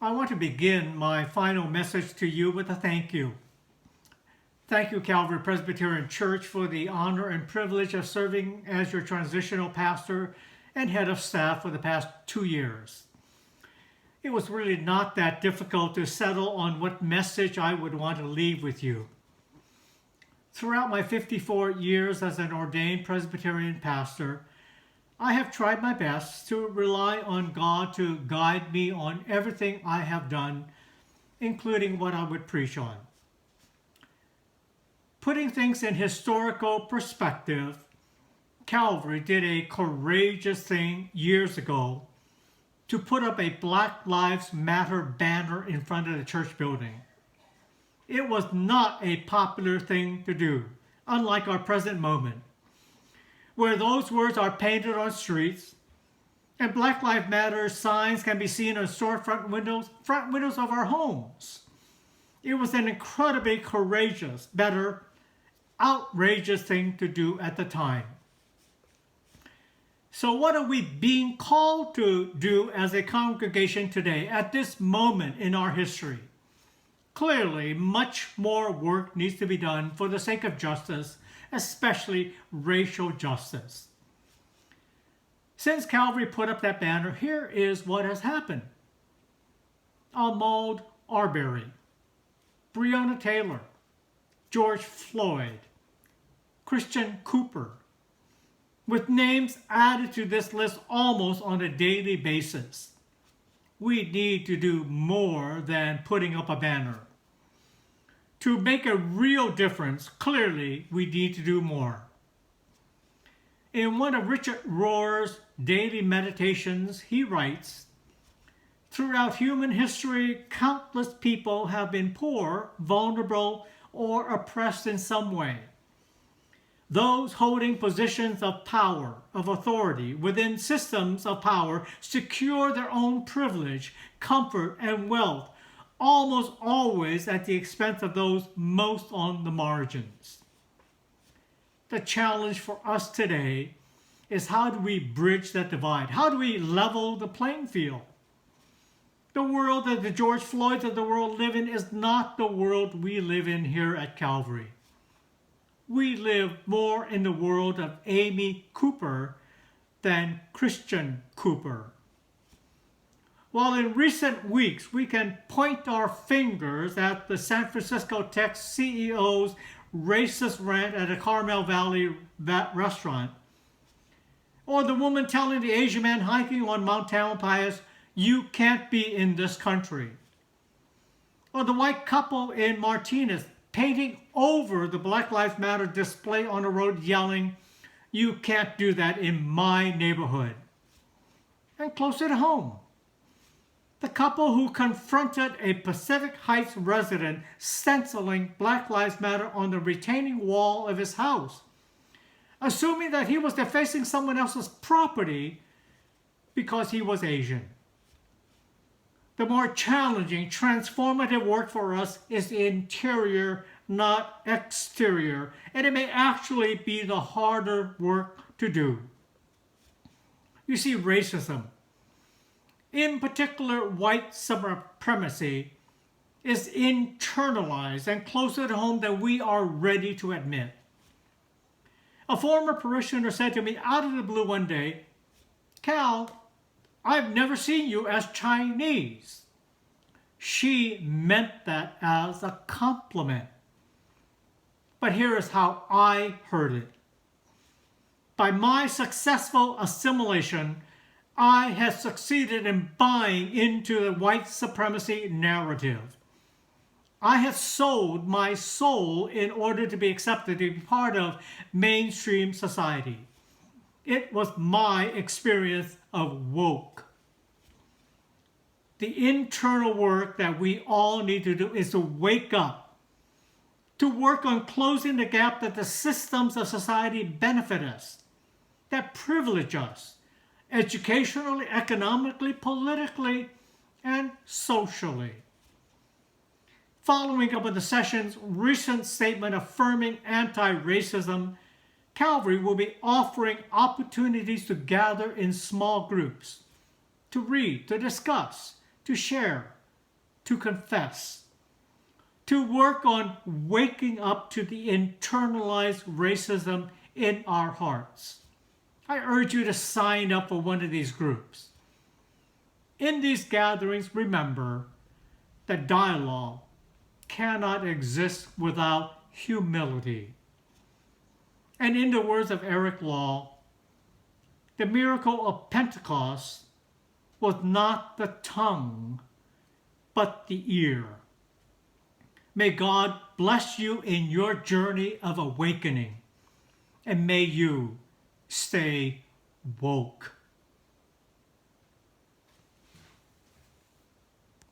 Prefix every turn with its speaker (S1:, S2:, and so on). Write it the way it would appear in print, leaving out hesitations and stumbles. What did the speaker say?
S1: I want to begin my final message to you with a thank you. Thank you, Calvary Presbyterian Church, for the honor and privilege of serving as your transitional pastor and head of staff for the past 2 years. It was really not that difficult to settle on what message I would want to leave with you. Throughout my 54 years as an ordained Presbyterian pastor, I have tried my best to rely on God to guide me on everything I have done, including what I would preach on. Putting things in historical perspective, Calvary did a courageous thing years ago to put up a Black Lives Matter banner in front of the church building. It was not a popular thing to do, unlike our present moment, where those words are painted on streets and Black Lives Matter signs can be seen on storefront windows, front windows of our homes. It was an incredibly courageous, better, outrageous thing to do at the time. So what are we being called to do as a congregation today at this moment in our history? Clearly, much more work needs to be done for the sake of justice, especially racial justice. Since Calvary put up that banner, here is what has happened. Ahmaud Arbery, Breonna Taylor, George Floyd, Christian Cooper, with names added to this list almost on a daily basis. We need to do more than putting up a banner. To make a real difference, clearly, we need to do more. In one of Richard Rohr's daily meditations, he writes, "Throughout human history, countless people have been poor, vulnerable, or oppressed in some way. Those holding positions of power, of authority, within systems of power, secure their own privilege, comfort, and wealth, almost always at the expense of those most on the margins." The challenge for us today is, how do we bridge that divide? How do we level the playing field? The world that the George Floyds of the world live in is not the world we live in here at Calvary. We live more in the world of Amy Cooper than Christian Cooper. While in recent weeks we can point our fingers at the San Francisco Tech CEO's racist rant at a Carmel Valley restaurant, or the woman telling the Asian man hiking on Mount Tamalpais, "You can't be in this country," or the white couple in Martinez painting over the Black Lives Matter display on the road yelling, "You can't do that in my neighborhood." And closer to home, the couple who confronted a Pacific Heights resident stenciling Black Lives Matter on the retaining wall of his house, assuming that he was defacing someone else's property because he was Asian. The more challenging, transformative work for us is the interior, not exterior, and it may actually be the harder work to do. You see, racism, in particular white supremacy, is internalized and closer to home than we are ready to admit. A former parishioner said to me out of the blue one day, "Cal, I've never seen you as Chinese." She meant that as a compliment. But here is how I heard it. By my successful assimilation, I have succeeded in buying into the white supremacy narrative. I have sold my soul in order to be accepted, to be part of mainstream society. It was my experience of woke. The internal work that we all need to do is to wake up, to work on closing the gap that the systems of society benefit us, that privilege us, educationally, economically, politically, and socially. Following up on the session's recent statement affirming anti-racism, Calvary will be offering opportunities to gather in small groups, to read, to discuss, to share, to confess, to work on waking up to the internalized racism in our hearts. I urge you to sign up for one of these groups. In these gatherings, remember that dialogue cannot exist without humility. And in the words of Eric Law, the miracle of Pentecost was not the tongue, but the ear. May God bless you in your journey of awakening, and may you stay woke.